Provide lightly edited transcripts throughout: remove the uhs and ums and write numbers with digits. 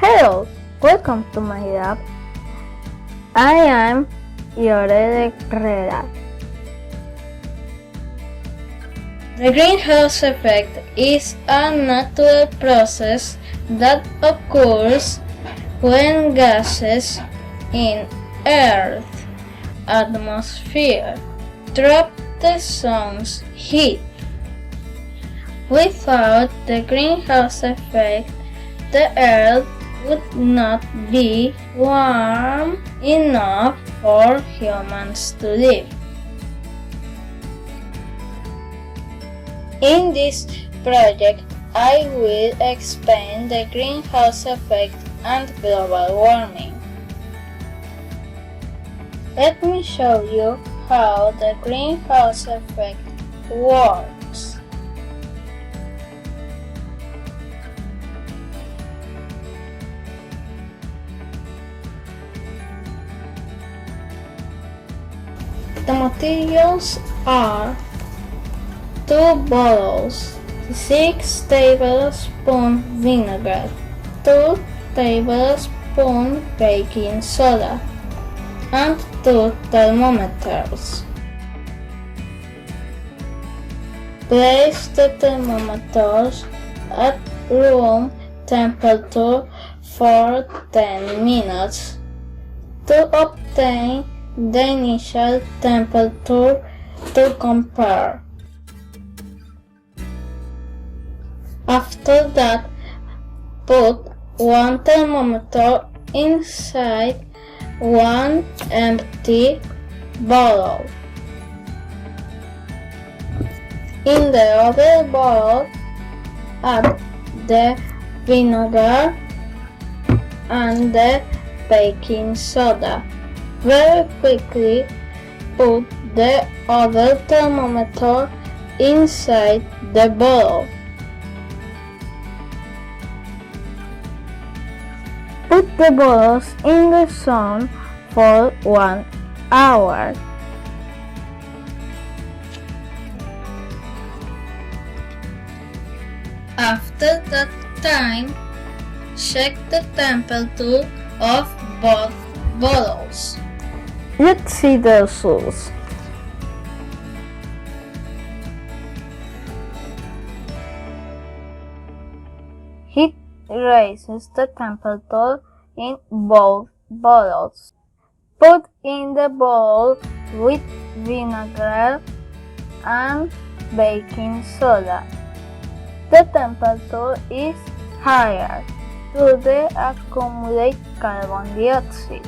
Hello, welcome to my lab. I am Yore Grado. The greenhouse effect is a natural process that occurs when gases in Earth's atmosphere trap the sun's heat. Without the greenhouse effect, the Earth would not be warm enough for humans to live. In this project, I will explain the greenhouse effect and global warming. Let me show you how the greenhouse effect works. The materials are 2 bottles, 6 tablespoons vinegar, 2 tablespoons baking soda, and 2 thermometers. Place the thermometers at room temperature for 10 minutes to obtain the initial temperature to compare. After that, put one thermometer inside one empty bottle. In the other bottle, add the vinegar and the baking soda. Very quickly, put the other thermometer inside the bottle. Put the bottles in the sun for 1 hour. After that time, check the temperature of both bottles. Let's see the results. Heat raises the temperature in both bottles. Put in the bowl with vinegar and baking soda. The temperature is higher to accumulate carbon dioxide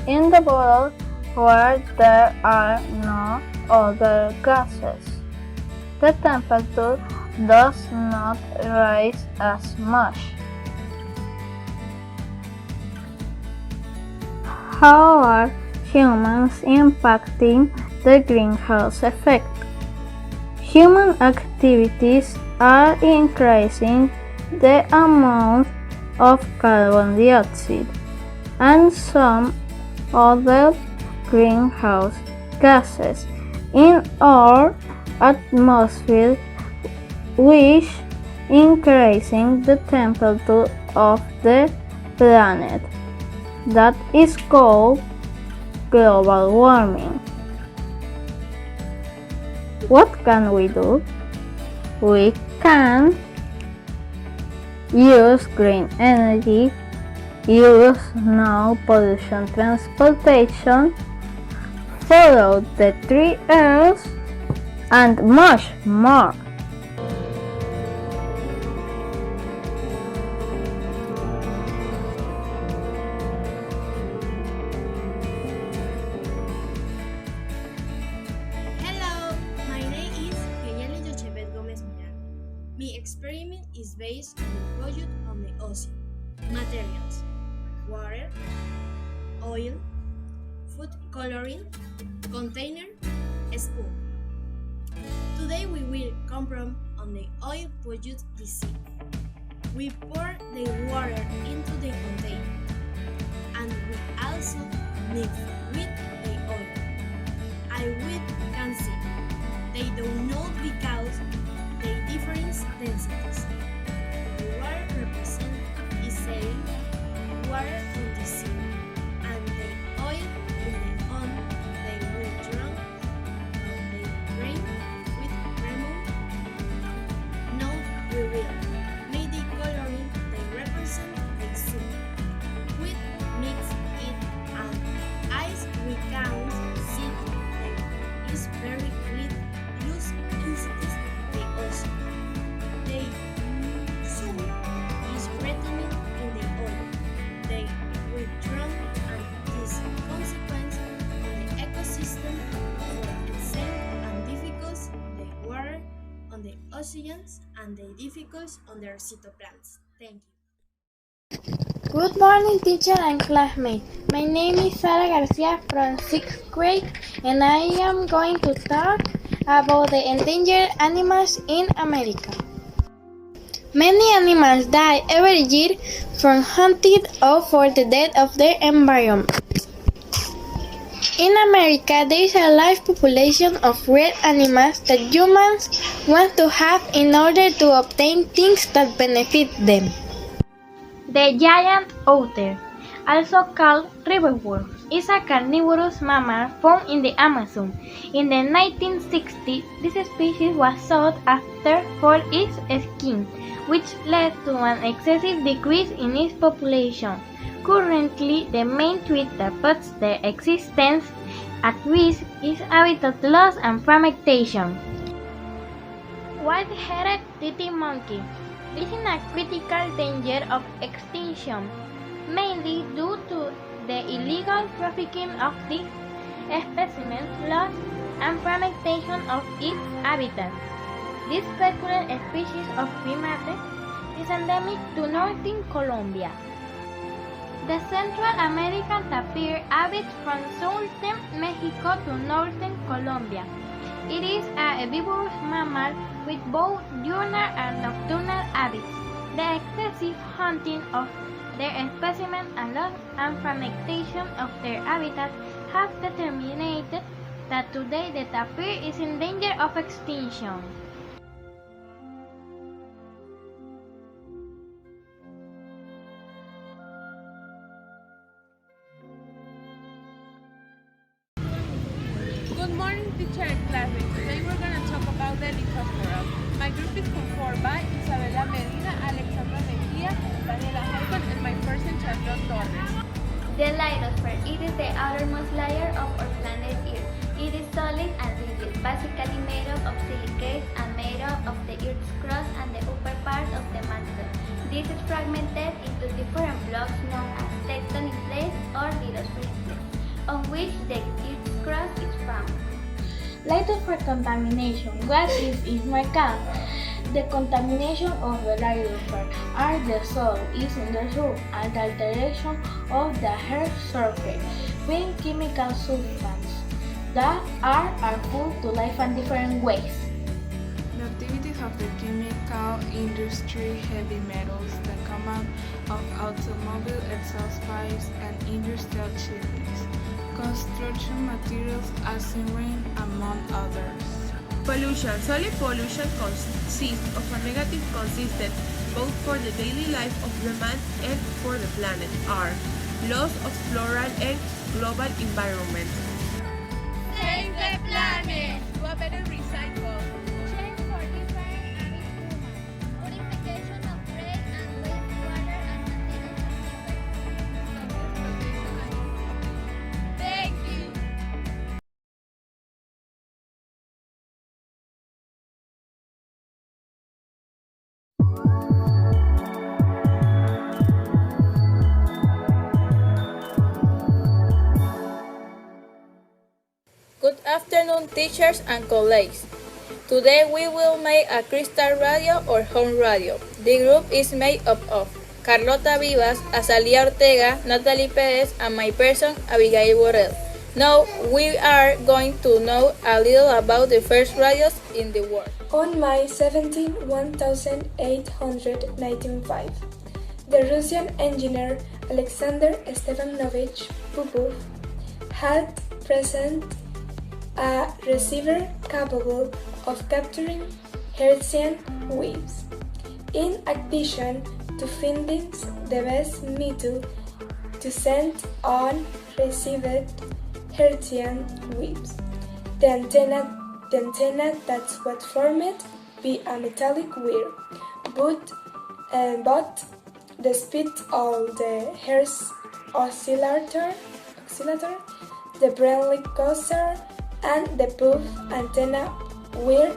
in the bottle where there are no other gases. The temperature does not rise as much. How are humans impacting the greenhouse effect? Human activities are increasing the amount of carbon dioxide and some other greenhouse gases in our atmosphere, which increasing the temperature of the planet. That is called global warming. What can we do? We can use green energy, use no pollution transportation, follow the 3 R's, and much more. Hello, my name is My experiment is based on the project on the ocean. Materials: water, oil, food coloring, container, spoon. Today we will compromise on the oil produced this sea. We pour the water into the container and we also mix with the oil. I can see they do not because the different densities. The water represents is saying oceans and the difficulties on their cytoplans. Thank you. Good morning, teacher and classmates. My name is Sara Garcia from 6th grade, and I am going to talk about the endangered animals in America. Many animals die every year from hunting or for the death of their environment. In America, there is a large population of rare animals that humans want to have in order to obtain things that benefit them. The giant otter, also called river wolf, is a carnivorous mammal found in the Amazon. In the 1960s, this species was sought after for its skin, which led to an excessive decrease in its population. Currently, the main threat that puts their existence at risk is habitat loss and fragmentation. White-headed titty monkey is in a critical danger of extinction, mainly due to the illegal trafficking of this specimen, loss and fragmentation of its habitat. This peculiar species of primate is endemic to northern Colombia. The Central American tapir habits from southern Mexico to northern Colombia. It is a herbivorous mammal with both diurnal and nocturnal habits. The excessive hunting of their specimens and loss and fragmentation of their habitat have determined that today the tapir is in danger of extinction. Good morning, teacher and classmates. Today we're going to talk about the littoral. My group is conformed by Isabela Medina, Alexandra Mejia, Daniela Halcon, and my person, Chandron Torres. The lithosphere, it is the outermost layer of our planet Earth. It is solid and rigid, basically made up of silicates and made up of the Earth's crust and the upper part of the mantle. This is fragmented into different blocks known as tectonic plates or lithospheric plates, on which the Earth's crust is found. Lithosphere contamination. What is marked? The contamination of the lithosphere are the soil is in the soil and the alteration of the earth's surface with chemical substances that are harmful to life in different ways. The activities of the chemical industry, heavy metals, the common of automobile exhaust pipes and industrial chimneys, construction materials, acid rain, among others. Pollution. Solid pollution consists of a negative consistent both for the daily life of the man and for the planet are loss of floral and global environment. Save the planet! Do a better recycle. Change for different animals, purification of rain and wastewater and maintenance of Thank you. Good afternoon, teachers and colleagues. Today we will make a crystal radio or home radio. The group is made up of Carlota Vivas, Azalia Ortega, Natalie Perez, and my person, Abigail Borrell. Now we are going to know a little about the first radios in the world. On May 17, 1895, the Russian engineer Alexander Stepanovich Popov had presented a receiver capable of capturing Hertzian waves. In addition to finding the best method to send on received Hertzian waves, the antenna that's what formed be a metallic wire, but the speed of the Hertz oscillator, the Brenly coaster, and the puff antenna were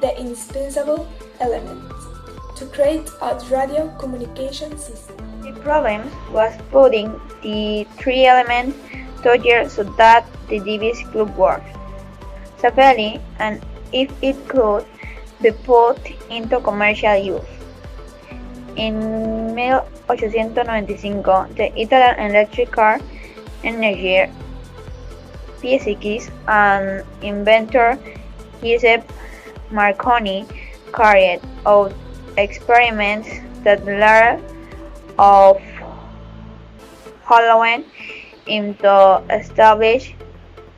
the indispensable elements to create a radio communication system. The problem was putting the three elements together so that the device could work safely, and if it could, be put into commercial use. In 1895, the Italian electric car engineer physicist and inventor Giuseppe Marconi carried out experiments that led of Holloway to establish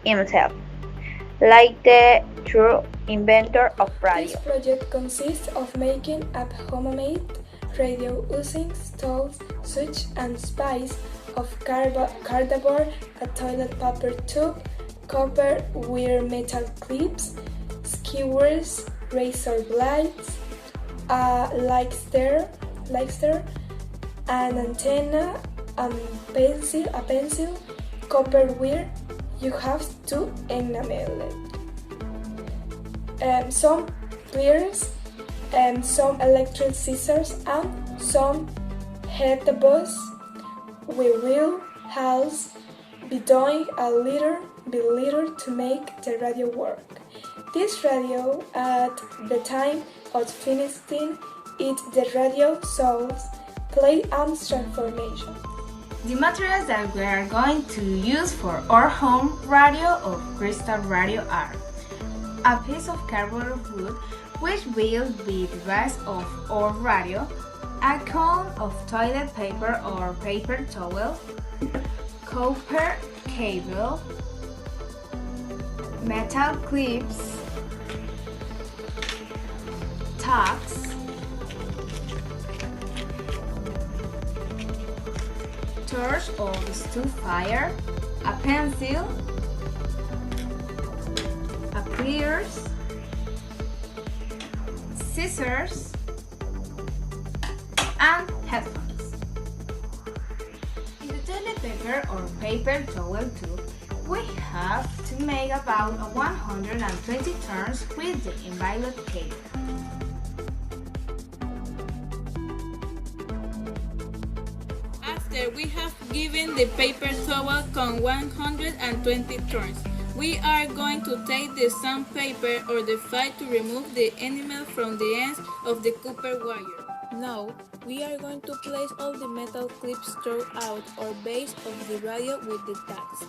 himself like the true inventor of radio. This project consists of making a homemade radio using stoves, switch and spice of cardboard, a toilet paper tube, copper wire metal clips, skewers, razor blades, a light stir, an antenna, a pencil, copper wire. You have to enamel it. Some pliers, some electric scissors, and some headbands. We will have be doing a little to make the radio work. This radio, at the time of finishing it, the radio source play and transformation. The materials that we are going to use for our home radio or crystal radio are a piece of cardboard wood, which will be the base of our radio, a cone of toilet paper or paper towel, copper cable, metal clips, tacks, torch or stove fire, a pencil, a pliers, scissors, and headphones. In the toilet paper or paper towel tube, we have to make about 120 turns with the invalid cable. After we have given the paper towel con 120 turns, we are going to take the sandpaper or the file to remove the enamel from the ends of the copper wire. Now, we are going to place all the metal clips throughout our base of the radio with the tags.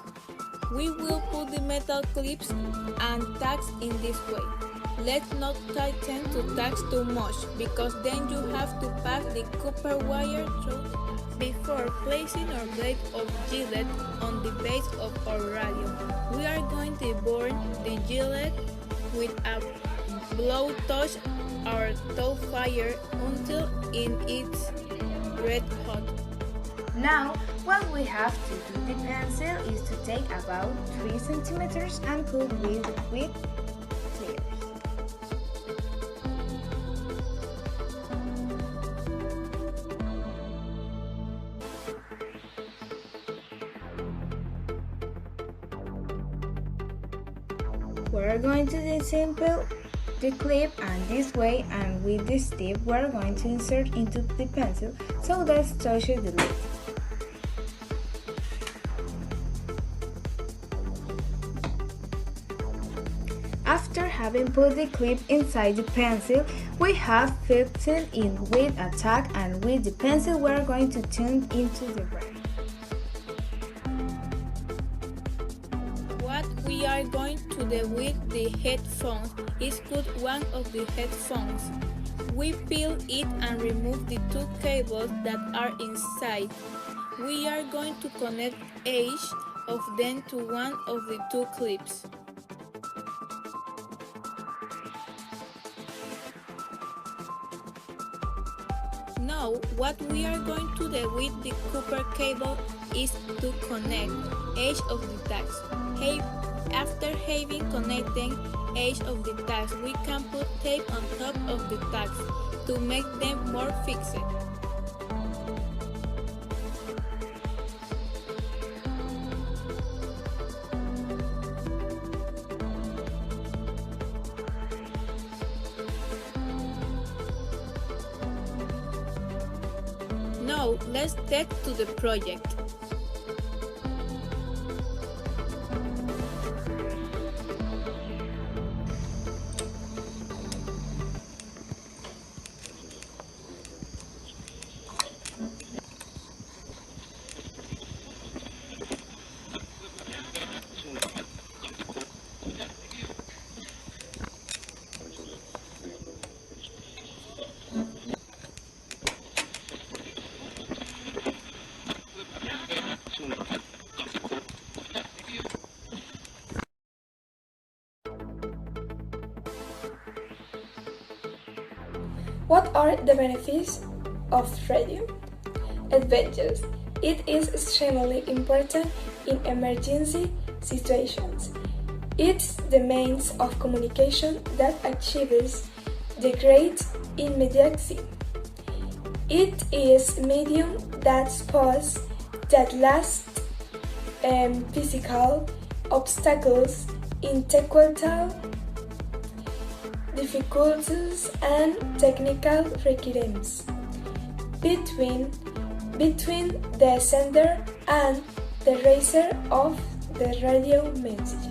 We will put the metal clips and tags in this way. Let's not tighten the tags too much, because then you have to pass the copper wire through the tags. Before placing our blade of gillet on the base of our radio, we are going to burn the gillet with a blowtorch or tow fire until it is red hot. Now, what we have to do the pencil is to take about 3 centimeters and put with pliers. We're going to disassemble the clip and this way, and with this tip we're going to insert into the pencil, so let's touch the lid. After having put the clip inside the pencil, we have fixed it in with a tag, and with the pencil we're going to tune into the braid. What we are going to do with the headphones is cut one of the headphones. We peel it and remove the 2 cables that are inside. We are going to connect each of them to one of the 2 clips. Now, what we are going to do with the copper cable is to connect each of the tags. After having connected each of the tags, we can put tape on top of the tags to make them more fixed. Now, let's get to the project. What are the benefits of radio? Advantages. It is extremely important in emergency situations. It's the means of communication that achieves the great immediacy. It is medium that poses that last physical obstacles, intellectual difficulties, and technical requirements between the sender and the receiver of the radio message.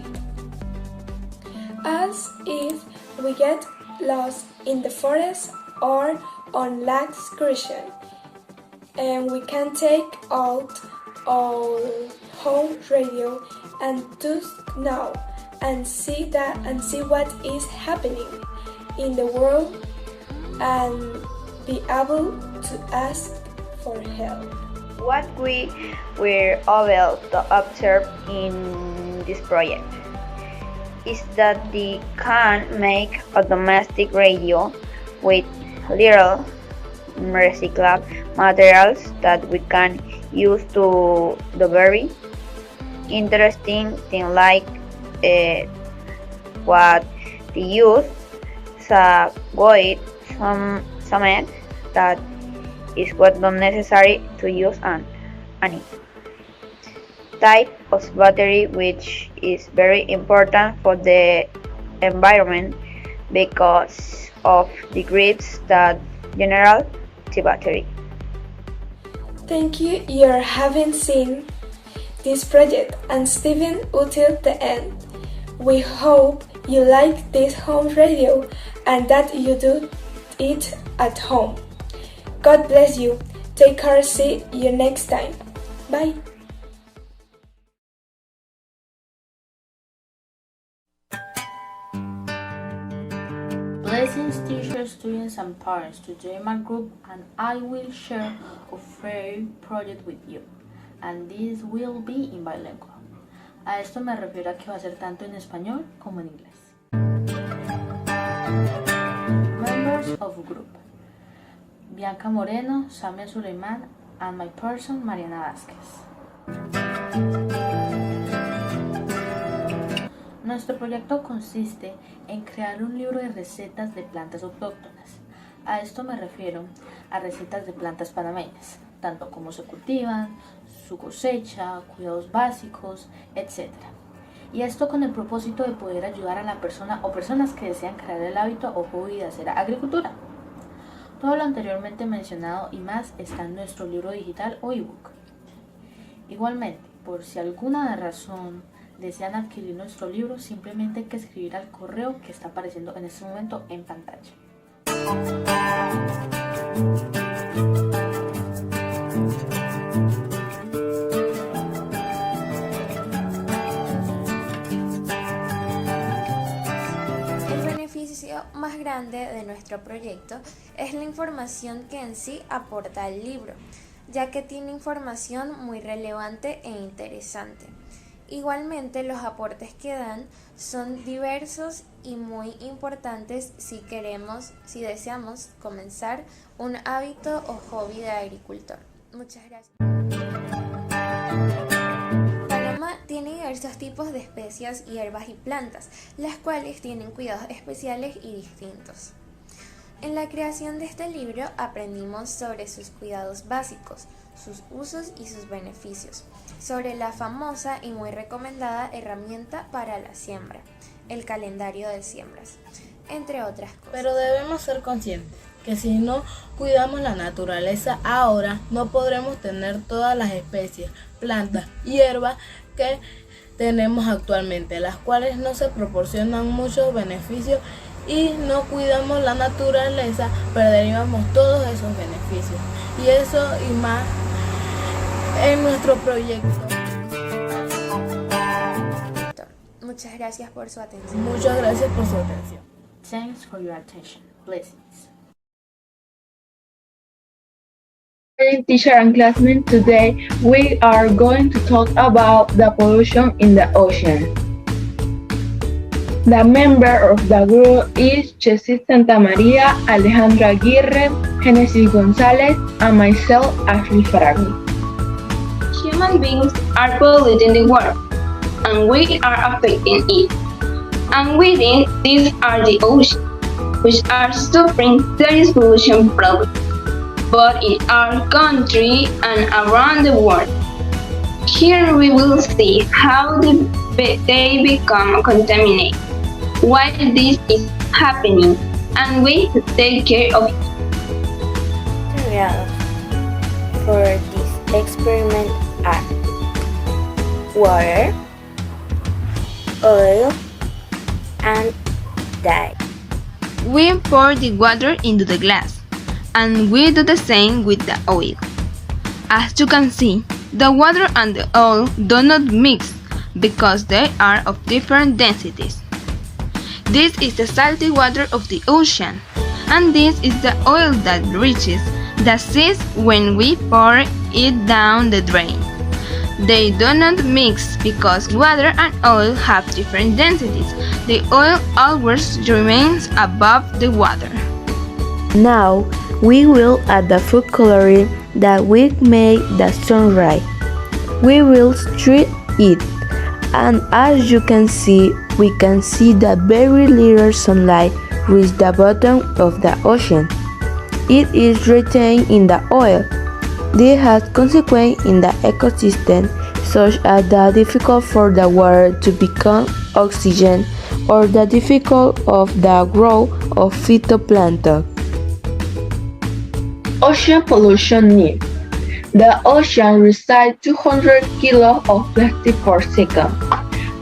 As if we get lost in the forest or on long excursion, and we can take out our home radio and just now and see what is happening in the world and be able to ask for help. What we were able to observe in this project is that they can make a domestic radio with little recyclable materials that we can use to the very interesting thing like what they use wood cement that is what not necessary to use any type of battery, which is very important for the environment because of the grids that generate the battery. Thank you having seen this project and Steven until the end. We hope you like this home radio and that you do it at home. God bless you. Take care. See you next time. Bye. Blessings, teachers, students, and parents to join my group, and I will share a free project with you. And this will be in bilingual. A esto me refiero a que va a ser tanto en español como en inglés. Members of group: Bianca Moreno, Samia Suleiman, and my person, Mariana Vázquez. Nuestro proyecto consiste en crear un libro de recetas de plantas autóctonas. A esto me refiero a recetas de plantas panameñas, tanto como se cultivan, su cosecha, cuidados básicos, etc. Y esto con el propósito de poder ayudar a la persona o personas que desean crear el hábito o hobby de hacer agricultura. Todo lo anteriormente mencionado y más está en nuestro libro digital o ebook. Igualmente, por si alguna razón desean adquirir nuestro libro, simplemente hay que escribir al correo que está apareciendo en este momento en pantalla. El beneficio más grande de nuestro proyecto es la información que en sí aporta el libro, ya que tiene información muy relevante e interesante. Igualmente, los aportes que dan son diversos y muy importantes si deseamos comenzar un hábito o hobby de agricultor. Muchas gracias. Panamá tiene diversos tipos de especias, hierbas y plantas, las cuales tienen cuidados especiales y distintos. En la creación de este libro aprendimos sobre sus cuidados básicos, sus usos y sus beneficios, sobre la famosa y muy recomendada herramienta para la siembra, el calendario de siembras, entre otras cosas. Pero debemos ser conscientes que si no cuidamos la naturaleza ahora, no podremos tener todas las especies, plantas y hierbas que tenemos actualmente, las cuales no se proporcionan muchos beneficios, y no cuidamos la naturaleza, perderíamos todos esos beneficios. Y eso y más en nuestro proyecto. Muchas gracias por su atención. Muchas gracias por su atención. Thanks for your attention. Blessings. Teacher and classmates, today we are going to talk about the pollution in the ocean. The member of the group is Chesis Santa Maria, Alejandra Aguirre, Genesis Gonzalez, and myself, Ashley Frago. Human beings are polluting the world, and we are affecting it. And within these are the oceans, which are suffering serious pollution problems, both in our country and around the world. Here we will see how they become contaminated, why this is happening, and ways to take care of it. Materials for this experiment are water, oil, and dye. We pour the water into the glass, and we do the same with the oil. As you can see, the water and the oil do not mix because they are of different densities. This is the salty water of the ocean, and this is the oil that reaches the seas when we pour it down the drain. They do not mix because water and oil have different densities. The oil always remains above the water. Now we will add the food coloring that we make the sunrise. We will stir it, and as you can see, we can see that very little sunlight reach the bottom of the ocean. It is retained in the oil. This has consequences in the ecosystem, such as the difficult for the water to become oxygen or the difficult of the growth of phytoplankton. Ocean pollution needs. The ocean resides 200 kilos of plastic per second.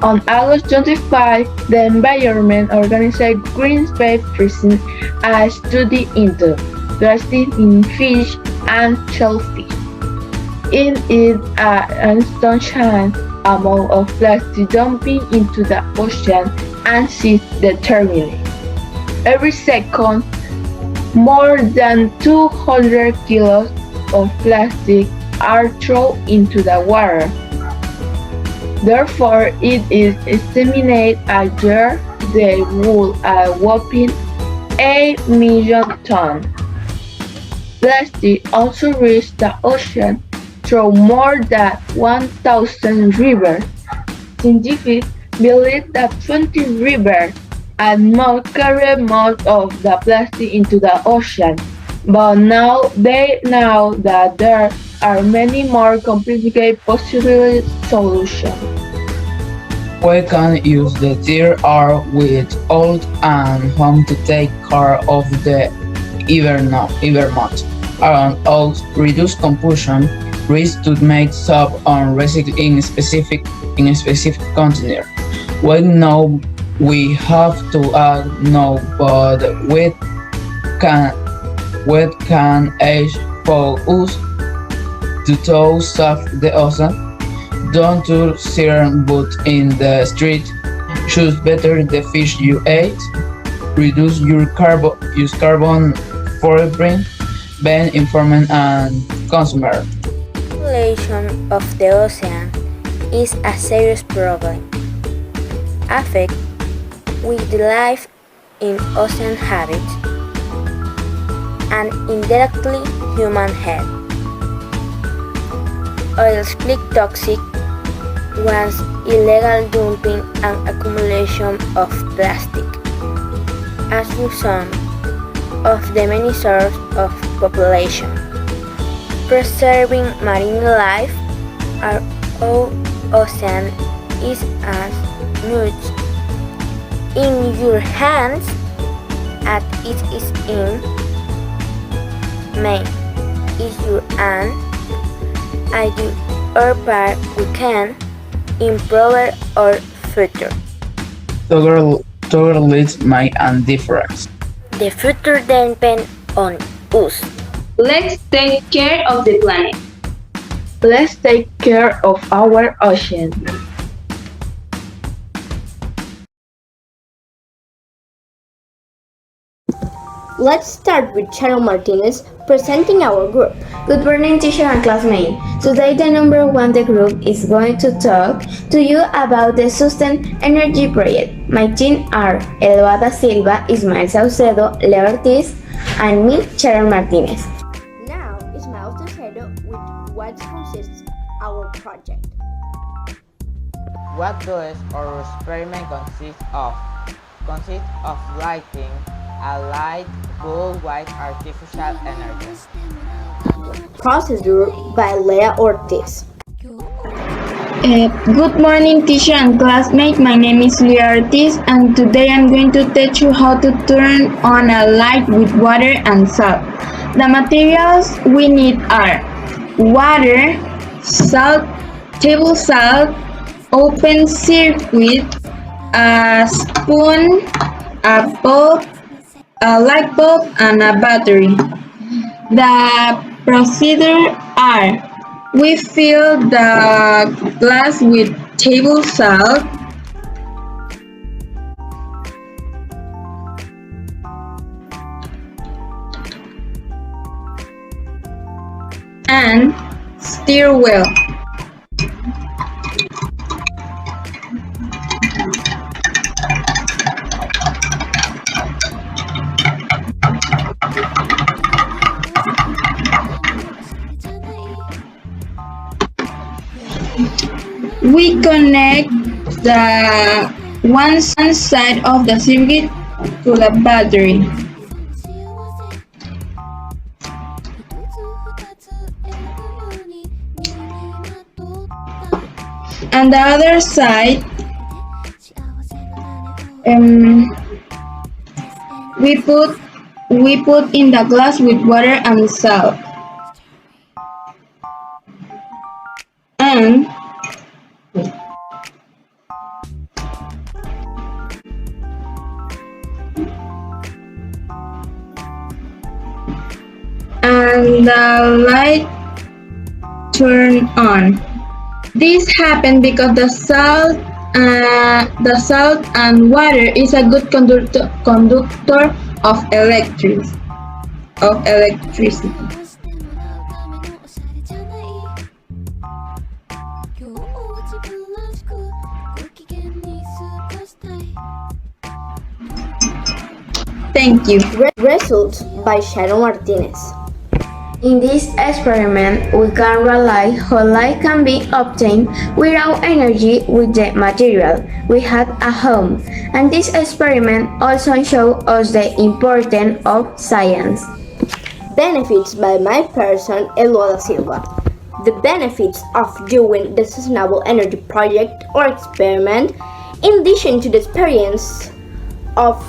On August 25, the Environment Organization Greenspace presented a study into plastic in fish and shellfish. It is an astonishing amount of plastic dumping into the ocean and seas determined. Every second, more than 200 kilos of plastic are thrown into the water. Therefore, it is estimated a year they would a whopping 8 million tons. Plastic also reaches the ocean through more than 1,000 rivers. Scientists believe that 20 rivers and more carry most of the plastic into the ocean, but now they know that there are many more complicated possible solutions. We can use the TR with old and home to take care of the evermont. Around old reduce combustion risk to make soap and recycle in a specific container. We know we have to add no, but we can age for us to toast of the ocean. Don't do serum but in the street. Choose better the fish you ate. Reduce your carbon footprint. Be informed and consumer. Population of the ocean is a serious problem. Affect with the life in ocean habits and indirectly human health. Oil spill toxic once illegal dumping and accumulation of plastic as result of the many sources of population. Preserving marine life, our ocean is as much in your hands as it is in mine. Is your and I do our part we can improve our future. Together let's make a difference. The future depends on us. Let's take care of the planet. Let's take care of our ocean. Let's start with Sharon Martinez presenting our group. Good morning, teacher and classmate. Today, the number one the group is going to talk to you about the Sustain Energy Project. My team are Eloada Silva, Ismael Saucedo, Leo Ortiz, and me, Sharon Martinez. Now, Ismael Saucedo with what consists our project. What does our experiment consist of? Consists of lighting a light bulb with artificial energy. Procedure by Lea Ortiz. Good morning, teacher and classmate. My name is Lea Ortiz, and today I'm going to teach you how to turn on a light with water and salt. The materials we need are water, salt, table salt, open circuit, a spoon, a bulb, a light bulb, and a battery. The procedure are: we fill the glass with table salt, and stir well. We connect the one side of the circuit to the battery. And the other side, we put in the glass with water and salt. And the light turn on. This happened because the salt and water is a good conductor of electricity. Thank you. Results by Sharon Martinez. In this experiment, we can realize how light can be obtained without energy with the material we had at home, and this experiment also shows us the importance of science. Benefits by my person, Eloada Silva. The benefits of doing the Sustainable Energy Project or experiment, in addition to the experience of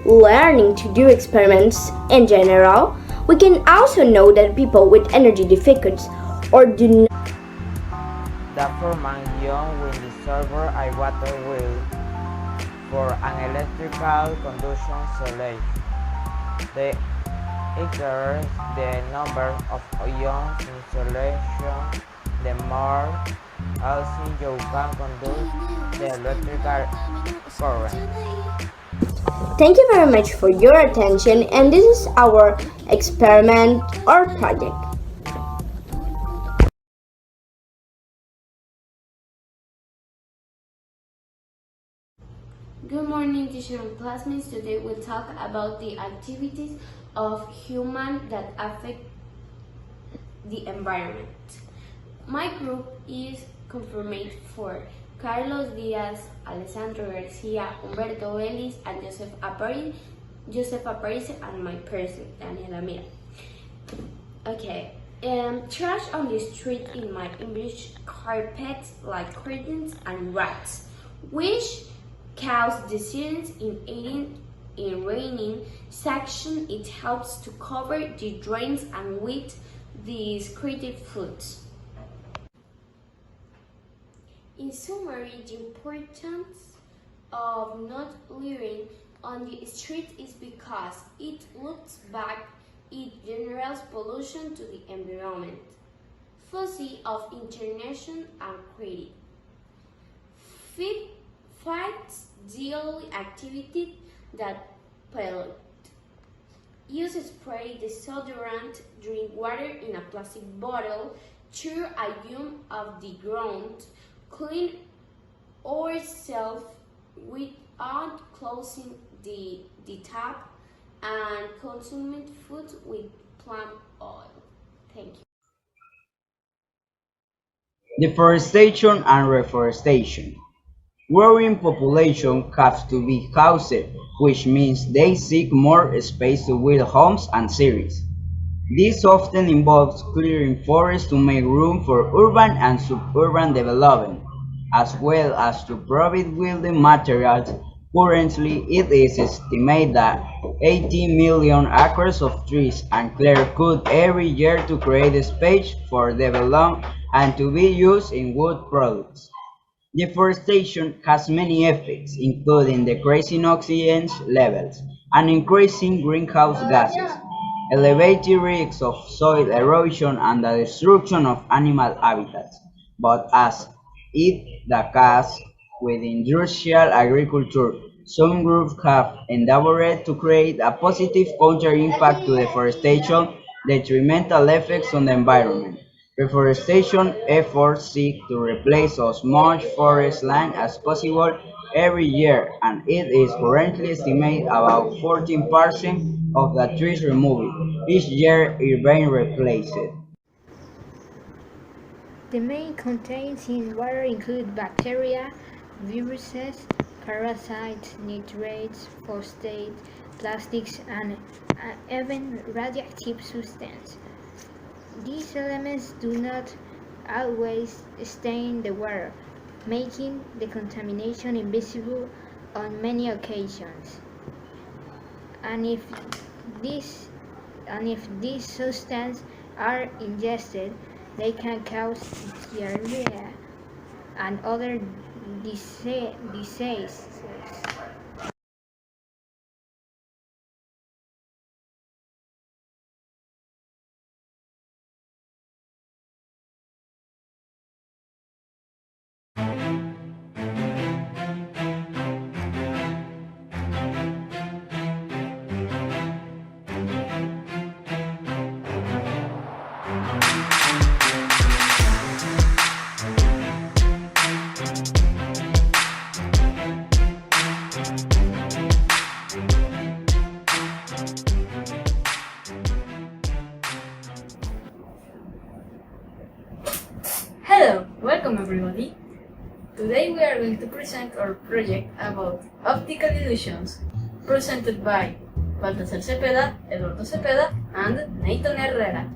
learning to do experiments in general, we can also know that people with energy deficits or do not. The foreman young will discover a water wheel for an electrical conduction solution. They increase the number of ions in solution, the more also you can conduct the electrical current. Thank you very much for your attention, and this is our experiment or project. Good morning, teacher and classmates. Today we'll talk about the activities of humans that affect the environment. My group is conformed for Carlos Diaz, Alessandro Garcia, Humberto Vélez, and Joseph Aparicio, and my person, Daniela Mira. Okay, trash on the street in my English carpets like curtains and rats, which cause disease in eating in raining section. It helps to cover the drains and with the secreted foods. In summary, the importance of not littering on the street is because it looks back, it generates pollution to the environment. Fussy of international and credit. Fights daily activity that pollute. Use spray deodorant, drink water in a plastic bottle, chew a gum of the ground, clean ourselves without closing the tap, and consume food with palm oil. Thank you. Deforestation and reforestation. Growing population have to be housed, which means they seek more space to build homes and cities. This often involves clearing forests to make room for urban and suburban development, as well as to provide building materials. Currently, it is estimated that 80 million acres of trees are cleared cut every year to create space for development and to be used in wood products. Deforestation has many effects, including decreasing oxygen levels and increasing greenhouse gases, elevated risks of soil erosion and the destruction of animal habitats. But as is the case with industrial agriculture, some groups have endeavored to create a positive counter-impact to deforestation detrimental effects on the environment. Reforestation efforts seek to replace as much forest land as possible every year, and it is currently estimated about 14% of the trees removed each year are being replaced. The main contaminants in water include bacteria, viruses, parasites, nitrates, phosphates, plastics, and even radioactive substances. These elements do not always stay in the water, making the contamination invisible on many occasions. And if these substances are ingested, they can cause diarrhea and other diseases. Hello, welcome everybody. Today we are going to present our project about optical illusions, presented by Baltasar Cepeda, Eduardo Cepeda, and Nathan Herrera.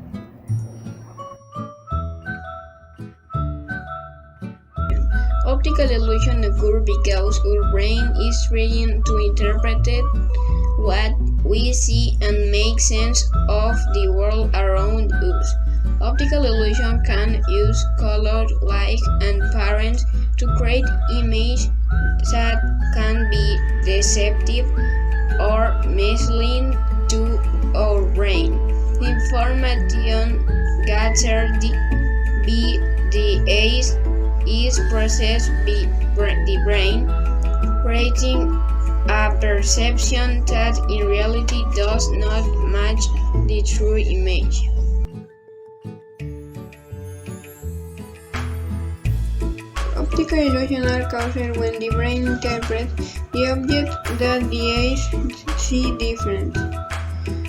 Optical illusion occur because our brain is trying to interpret what we see and make sense of the world around us. Optical illusion can use color, light, and patterns to create images that can be deceptive or misleading to our brain. The information gathered by the eyes is processed by the brain, creating a perception that in reality does not match the true image. Optical illusions are caused when the brain interprets the object that the eyes see different.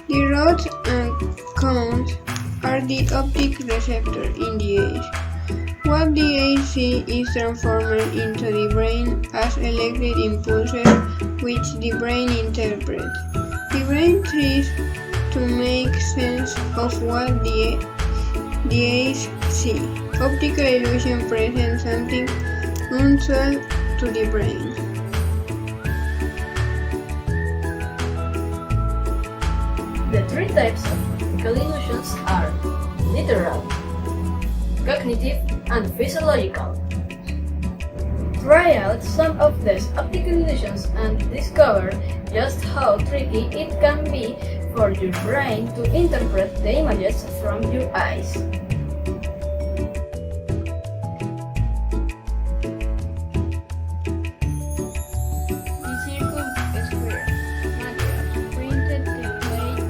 The rods and cones are the optic receptors in the eyes. What the eyes see is transformed into the brain as electric impulses which the brain interprets. The brain tries to make sense of what the eyes see. Optical illusion presents something unusual to the brain. The three types of optical illusions are literal, cognitive, and physiological. Try out some of these optical illusions and discover just how tricky it can be for your brain to interpret the images from your eyes. The circle square, materials, printed template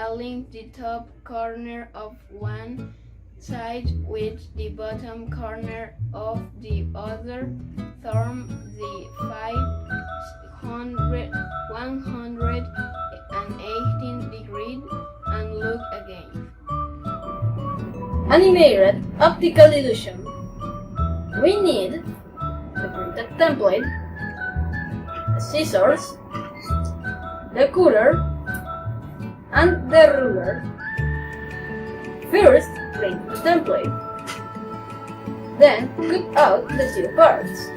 align the top corner of one side with the bottom corner of the other, form the 118 degree, and look again. Animated optical illusion. We need the printed template, the scissors, the cutter, and the ruler. First, print the template. Then, cut out the zero parts.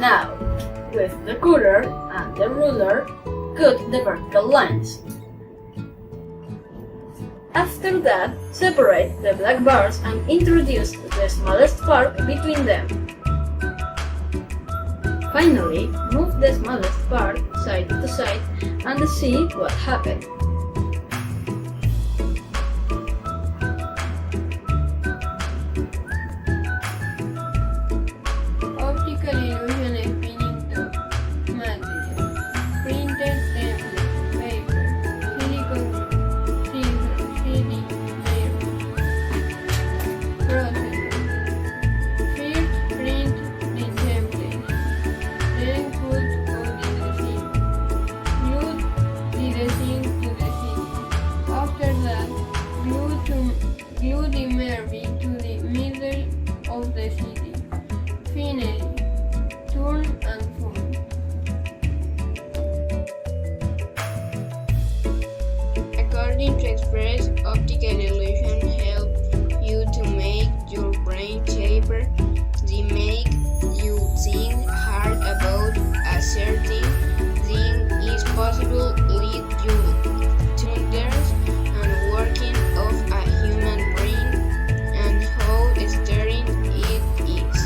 Now, with the cutter and the ruler, cut the vertical lines. After that, separate the black bars and introduce the smallest part between them. Finally, move the smallest part side to side and see what happened. Optical illusion spinning top material, printed template, paper, silicone glue, scissors, CD, layer. Process. First print the template, then cut out the design. Glue the design to the CD. After that, glue the Mary to the middle of the CD. Finally, turn and fold. According to Express, optical illusion help you to make your brain sharper. They make you think hard about a certain thing is possible, lead you to understand and working of a human brain and how stirring it is.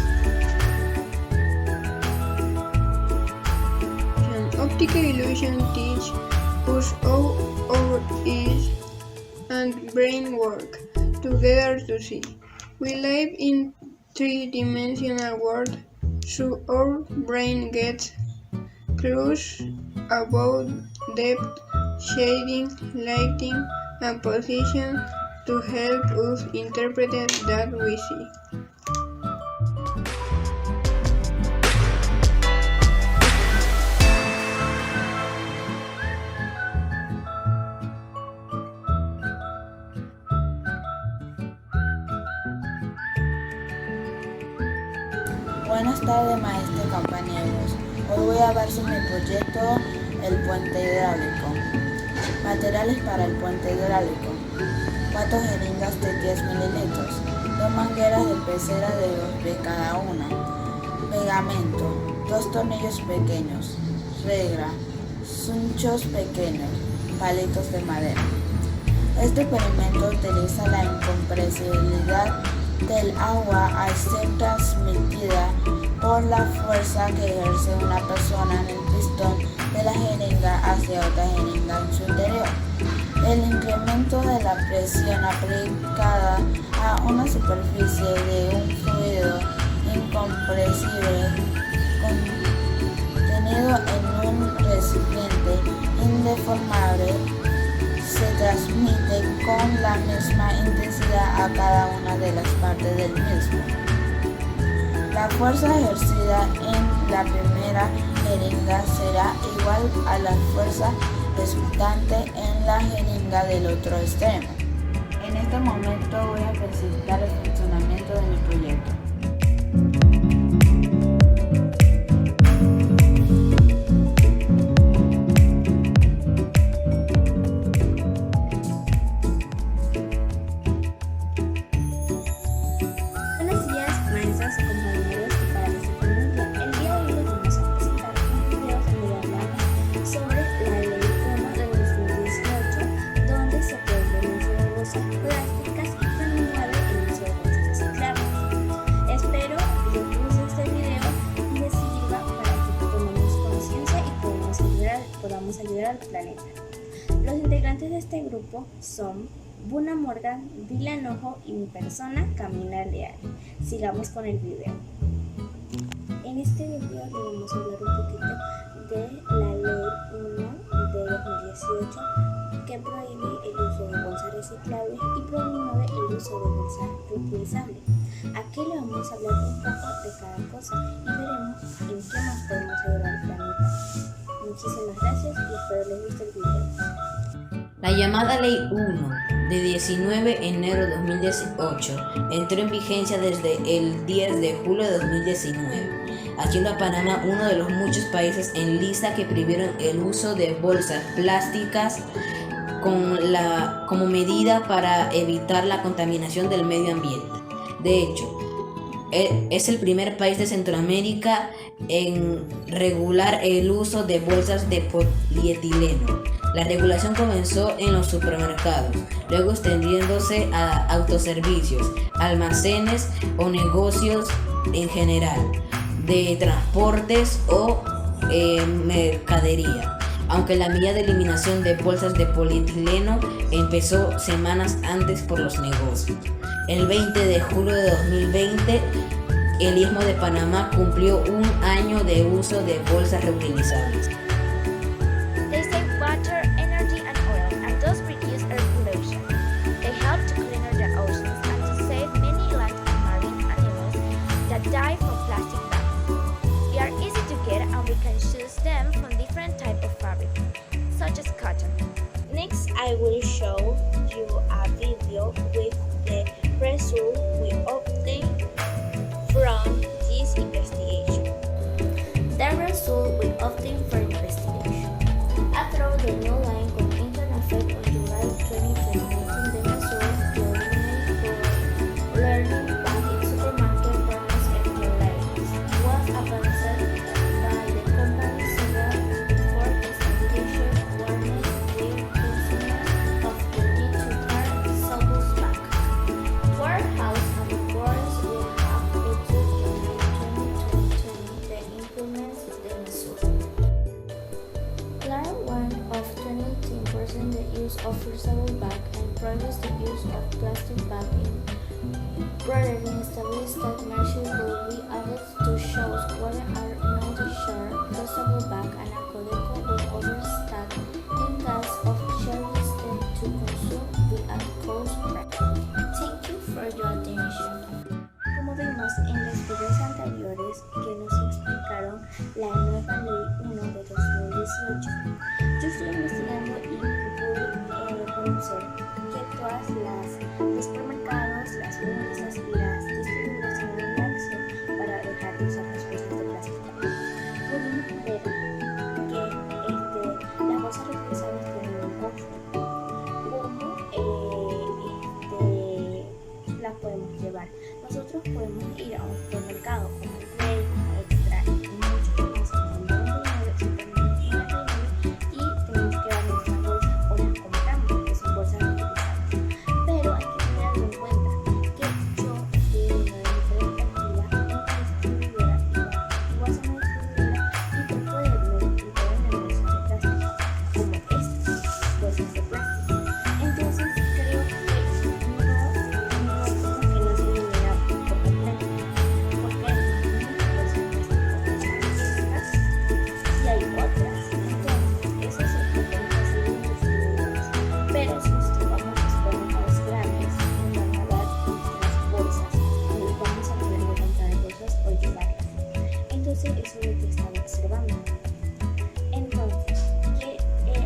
Can optical illusion teach us how our eyes and brain work together to see? We live in three-dimensional world, so our brain gets clues about depth, shading, lighting, and position to help us interpret that we see. Buenas tardes, maestros y compañeros. Hoy voy a hablar sobre mi proyecto, el puente hidráulico. Materiales para el puente hidráulico: 4 jeringas de 10 mililitros, 2 mangueras de pecera de 2 de cada una, pegamento, 2 tornillos pequeños, regla, sunchos pequeños, palitos de madera. Este experimento utiliza la incompresibilidad del agua al ser transmitida por la fuerza que ejerce una persona en el pistón de la jeringa hacia otra jeringa en su interior. El incremento de la presión aplicada a una superficie de un fluido incompresible contenido en un recipiente indeformable se transmite con la misma intensidad a cada una de las partes del mismo. La fuerza ejercida en la primera jeringa será igual a la fuerza resultante en la jeringa del otro extremo. En este momento voy a presentar el funcionamiento de mi proyecto. Buenos días, maestros y compañeros, y para los que el día de hoy les vamos a presentar un video donde hablamos sobre la Ley 1 del 2018, donde se prohíbe el uso de bolsas plásticas y terminar el uso de bolsas reciclables. Espero que les guste este video y les sirva para que tomemos conciencia y podamos ayudar al planeta. Los integrantes de este grupo son Buna Morgan, Vila Nojo y mi persona, Camila Leal. Sigamos con el video. este video le vamos a hablar un poquito de la Ley 1 de 2018 que prohíbe el uso de bolsas reciclables y promueve el uso de bolsas reutilizables. Aquí le vamos a hablar un poco de cada cosa y veremos en qué más podemos ayudar al planeta. Muchísimas gracias y espero les guste el video. La llamada Ley 1 de 19 de enero de 2018 entró en vigencia desde el 10 de julio de 2019, haciendo a Panamá uno de los muchos países en lista que prohibieron el uso de bolsas plásticas como medida para evitar la contaminación del medio ambiente. De hecho, es el primer país de Centroamérica en regular el uso de bolsas de polietileno. La regulación comenzó en los supermercados, luego extendiéndose a autoservicios, almacenes o negocios en general, de transportes o mercadería. Aunque la medida de eliminación de bolsas de polietileno empezó semanas antes por los negocios. El 20 de julio de 2020, el Istmo de Panamá cumplió un año de uso de bolsas reutilizables. They save water, energy and oil and thus reduce air pollution. They help to clean the oceans and to save many land and marine animals that die from plastic bags. They are easy to get and we can choose them from different types of fabric, such as cotton. Next, I will show you a video with the result we obtained from this investigation. The result we obtained from investigation. After the new line of internet effect on July 2019, the results were made for learning back in supermarket farmers and lines was advanced by the company several for investigation warning with consumers of the need to turn soaps back. Warehouse and boards will have to July 2020 the implements the result. Plan 1 of 2018 present the use of reusable bag and prohibits the use of plastic bag in product established that measures will be added to shows where are not sure reusable bag and a codeco will overstock in case of charges them to consume the cost price. Thank you for your attention. Como vimos en los videos anteriores que nos explicaron la nueva Ley 1 de 2018, yo estoy investigando y pude conocer que todas los supermercados, las bolsas y las distribuidoras tienen una acción para dejar de usar las bolsas de plástico. Pudimos ver que las bolsas reutilizables tienen un costo. ¿Cómo las podemos llevar? Nosotros podemos ir a un supermercado como el Grado, Extra y muchos más en 99 y tenemos que dar nuestras bolsas o las compramos, que son bolsas reutilizables. Pero hay que tener en cuenta que yo estoy en una diferente actividad en una distribuidora y vas a una distribuidora y te pueden vender bolsas de plástico como estas bolsas de plástico. Entonces creo que eso es lo que estaba observando. Entonces,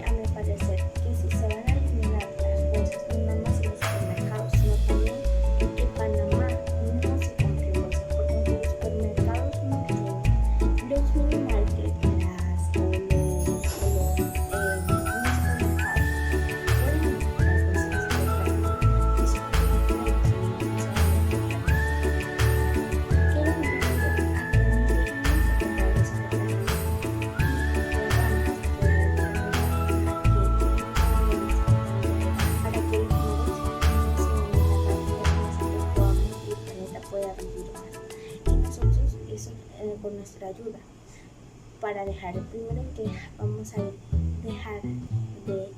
a mi parecer, que si se van a eliminar las bolsas, no nada más en los supermercados, sino también que Panamá no se compre bolsas, porque en los supermercados no tienen los minimarket, con nuestra ayuda para dejar primero que vamos a dejar de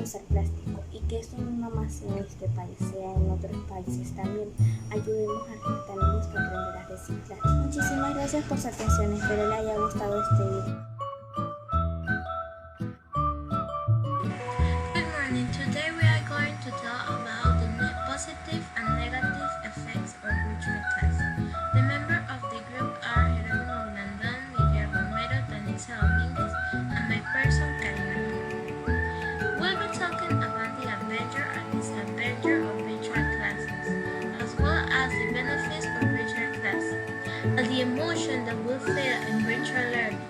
usar plástico y que esto no nomás sea en este país, sea en otros países también. Ayudemos a tenemos que aprender a reciclar. Muchísimas gracias por su atención, espero le haya gustado este video. Good morning. Today we are going to talk about the positive and negative effects of virtual class. The members of the group are Jerónimo Blandón, Miguel Romero, Tanisa Domínguez, and my person Karina. We'll be talking about the adventure and disadventure of virtual classes, as well as the benefits of virtual class, and the emotion that we feel in virtual learning,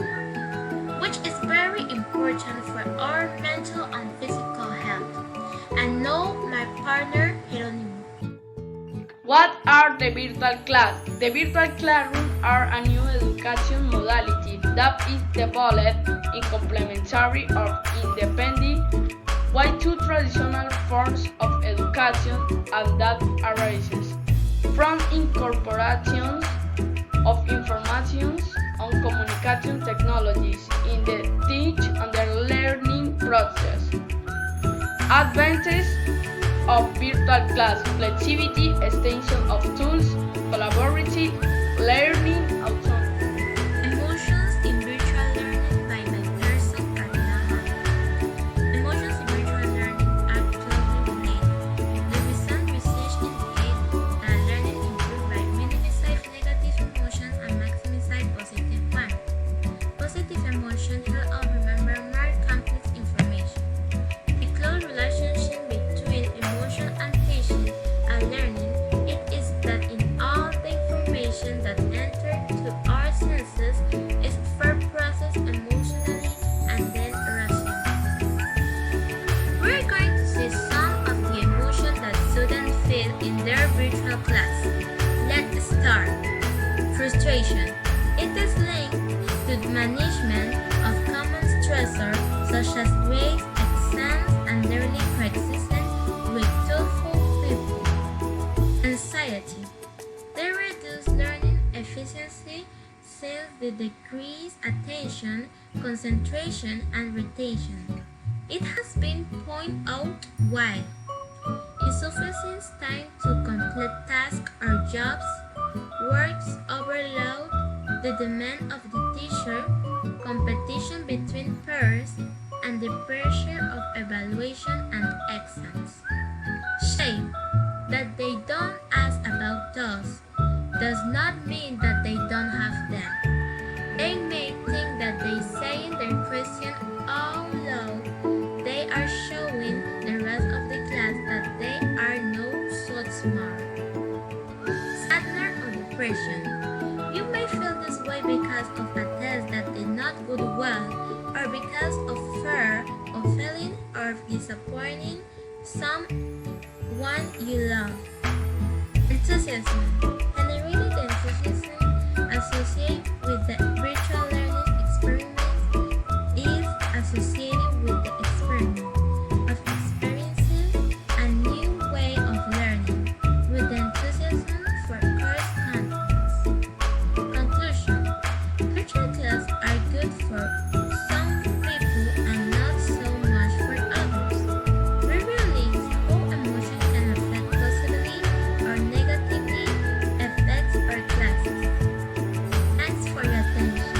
which is very important for our mental and physical health. And now my partner Jerónimo. What are the virtual class? The virtual classrooms are a new education modality that is developed in complementary or independent way to traditional forms of education, and that arises from incorporations of information and communication technologies in the teach and the learning process. Advantages of virtual class: flexibility, extension of tools, collaborative learning, autonomy. Emotions in virtual learning by my person Karina. Emotions in virtual learning are closely related. The recent research indicates that learning improves by minimizing negative emotions and maximizing positive ones. Positive emotions help us remember more complex information. The close relationship between emotion and teaching and learning it is that in all the information that enters to our senses is first processed emotionally and then rationally. We're going to see some of the emotions that students feel in their virtual class. Let's start. Frustration. It is linked to the management of common stressors such as grades, exams, and daily criticism with thoughtful people. Anxiety. They reduce learning efficiency since they decrease attention, concentration, and retention. It has been pointed out why insufficient time to complete tasks or jobs, works overload, the demand of the teacher, competition between peers, and the pressure of evaluation and exams. Shame. That they don't ask about those does not mean that they don't have them. They may think that they saying their question out loud, they are showing the rest of the class that they are not so smart. Sadness or depression. You may feel this way because of a test that did not go well, or because of fear of failing or disappointing someone you love. Enthusiasm. Generally, the enthusiasm associated with the virtual learning experiment is associated with the experiment of experiencing a new way of learning, with the enthusiasm for course contents. Conclusion. Virtual classes are good for some people and not so much for others. We realize how emotion can affect positively or negatively affects our classes. Thanks for your attention.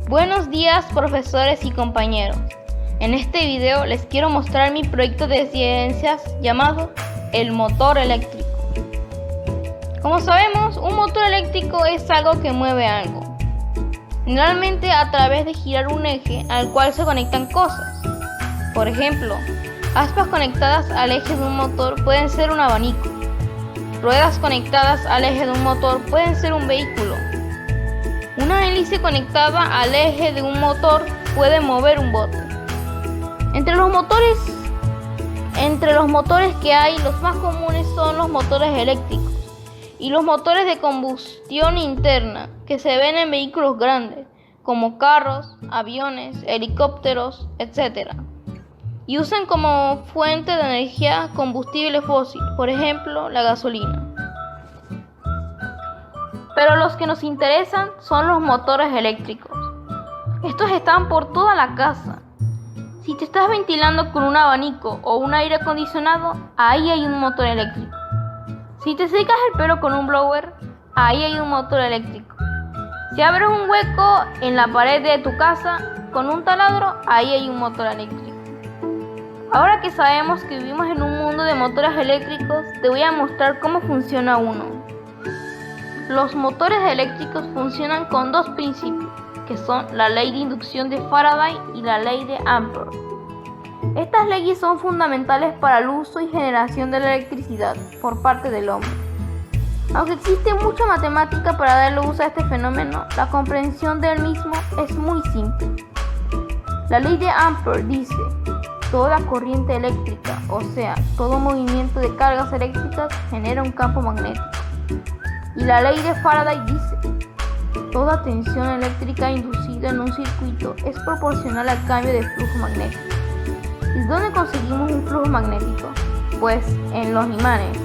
Buenos días, profesores y compañeros. En este video les quiero mostrar mi proyecto de ciencias llamado el motor eléctrico. Como sabemos, un motor eléctrico es algo que mueve algo, generalmente a través de girar un eje al cual se conectan cosas. Por ejemplo, aspas conectadas al eje de un motor pueden ser un abanico. Ruedas conectadas al eje de un motor pueden ser un vehículo. Una hélice conectada al eje de un motor puede mover un bote. Entre los motores que hay, los más comunes son los motores eléctricos y los motores de combustión interna que se ven en vehículos grandes como carros, aviones, helicópteros, etc. y usan como fuente de energía combustible fósil, por ejemplo, la gasolina. Pero los que nos interesan son los motores eléctricos. Estos están por toda la casa. Si te estás ventilando con un abanico o un aire acondicionado, ahí hay un motor eléctrico. Si te secas el pelo con un blower, ahí hay un motor eléctrico. Si abres un hueco en la pared de tu casa con un taladro, ahí hay un motor eléctrico. Ahora que sabemos que vivimos en un mundo de motores eléctricos, te voy a mostrar cómo funciona uno. Los motores eléctricos funcionan con dos principios, que son la ley de inducción de Faraday y la ley de Ampere. Estas leyes son fundamentales para el uso y generación de la electricidad por parte del hombre. Aunque existe mucha matemática para darle uso a este fenómeno, la comprensión del mismo es muy simple. La ley de Ampere dice: toda corriente eléctrica, o sea, todo movimiento de cargas eléctricas, genera un campo magnético. Y la ley de Faraday dice: toda tensión eléctrica inducida en un circuito es proporcional al cambio de flujo magnético. ¿Y dónde conseguimos un flujo magnético? Pues en los imanes.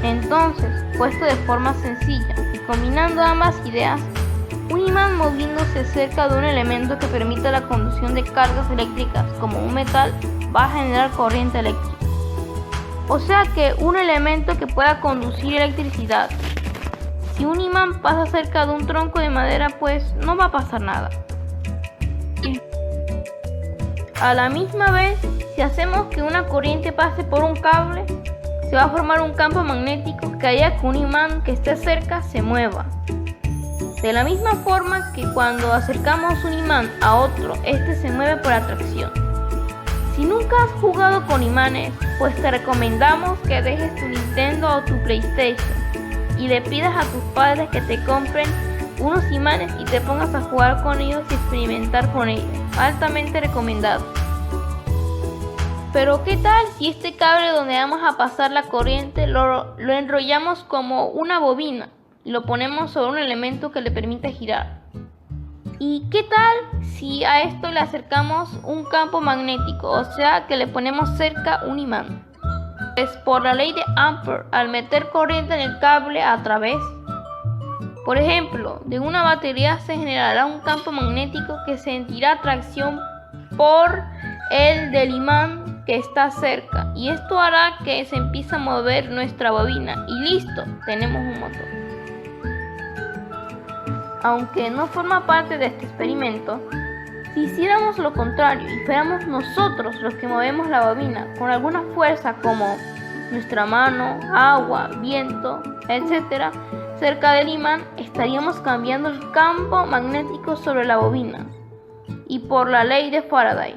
Entonces, puesto de forma sencilla y combinando ambas ideas, un imán moviéndose cerca de un elemento que permita la conducción de cargas eléctricas como un metal va a generar corriente eléctrica. O sea que un elemento que pueda conducir electricidad. Si un imán pasa cerca de un tronco de madera, pues no va a pasar nada. A la misma vez, si hacemos que una corriente pase por un cable, se va a formar un campo magnético que haría que un imán que esté cerca se mueva. De la misma forma que cuando acercamos un imán a otro, este se mueve por atracción. Si nunca has jugado con imanes, pues te recomendamos que dejes tu Nintendo o tu PlayStation y le pidas a tus padres que te compren unos imanes y te pongas a jugar con ellos y experimentar con ellos. Altamente recomendado. Pero ¿qué tal si este cable donde vamos a pasar la corriente lo enrollamos como una bobina y lo ponemos sobre un elemento que le permite girar? ¿Y qué tal si a esto le acercamos un campo magnético, o sea que le ponemos cerca un imán? Pues por la ley de Ampere, al meter corriente en el cable a través, por ejemplo, de una batería, se generará un campo magnético que sentirá atracción por el del imán que está cerca, y esto hará que se empiece a mover nuestra bobina y listo, tenemos un motor. Aunque no forma parte de este experimento, si hiciéramos lo contrario y fuéramos nosotros los que movemos la bobina con alguna fuerza como nuestra mano, agua, viento, etc., cerca del imán, estaríamos cambiando el campo magnético sobre la bobina. Y por la ley de Faraday,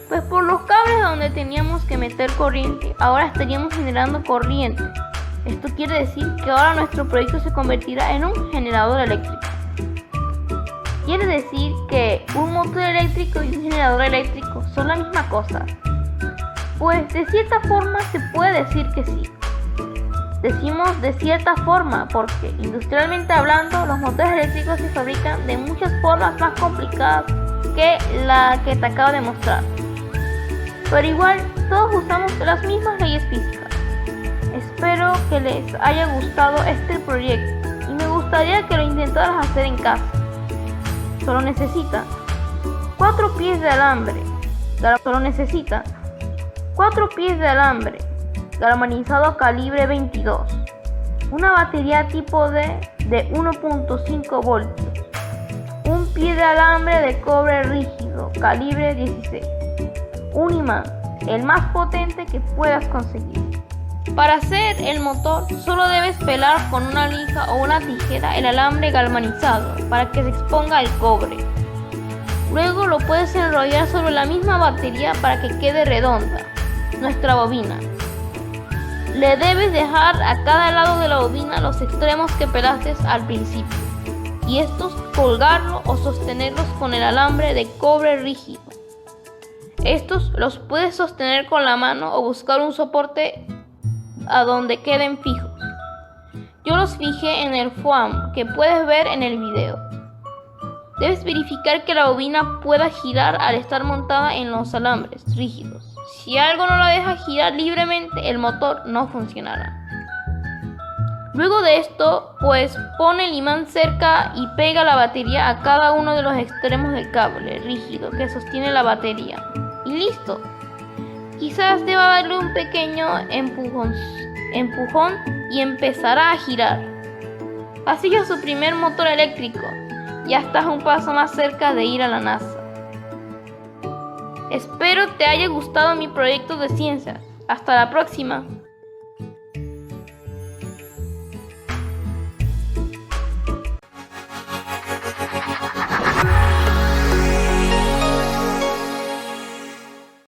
pues por los cables donde teníamos que meter corriente, ahora estaríamos generando corriente. Esto quiere decir que ahora nuestro proyecto se convertirá en un generador eléctrico. Quiere decir que un motor eléctrico y un generador eléctrico son la misma cosa. Pues de cierta forma se puede decir que sí. Decimos de cierta forma porque industrialmente hablando los motores eléctricos se fabrican de muchas formas más complicadas que la que te acabo de mostrar. Pero igual todos usamos las mismas leyes físicas. Espero que les haya gustado este proyecto y me gustaría que lo intentaras hacer en casa. Solo necesitas 4 pies de alambre. Solo necesitas 4 pies de alambre galvanizado calibre 22, una batería tipo D de 1.5 voltios, un pie de alambre de cobre rígido calibre 16, un imán, el más potente que puedas conseguir. Para hacer el motor solo debes pelar con una lija o una tijera el alambre galvanizado para que se exponga el cobre. Luego lo puedes enrollar sobre la misma batería para que quede redonda, nuestra bobina. Le debes dejar a cada lado de la bobina los extremos que pelaste al principio y estos colgarlos o sostenerlos con el alambre de cobre rígido. Estos los puedes sostener con la mano o buscar un soporte a donde queden fijos. Yo los fijé en el foam que puedes ver en el video. Debes verificar que la bobina pueda girar al estar montada en los alambres rígidos. Si algo no la deja girar libremente, el motor no funcionará. Luego de esto, pues pone el imán cerca y pega la batería a cada uno de los extremos del cable rígido que sostiene la batería. Y listo. Quizás deba darle un pequeño empujón y empezará a girar. Así ya su primer motor eléctrico. Ya estás un paso más cerca de ir a la NASA. Espero te haya gustado mi proyecto de ciencias. Hasta la próxima.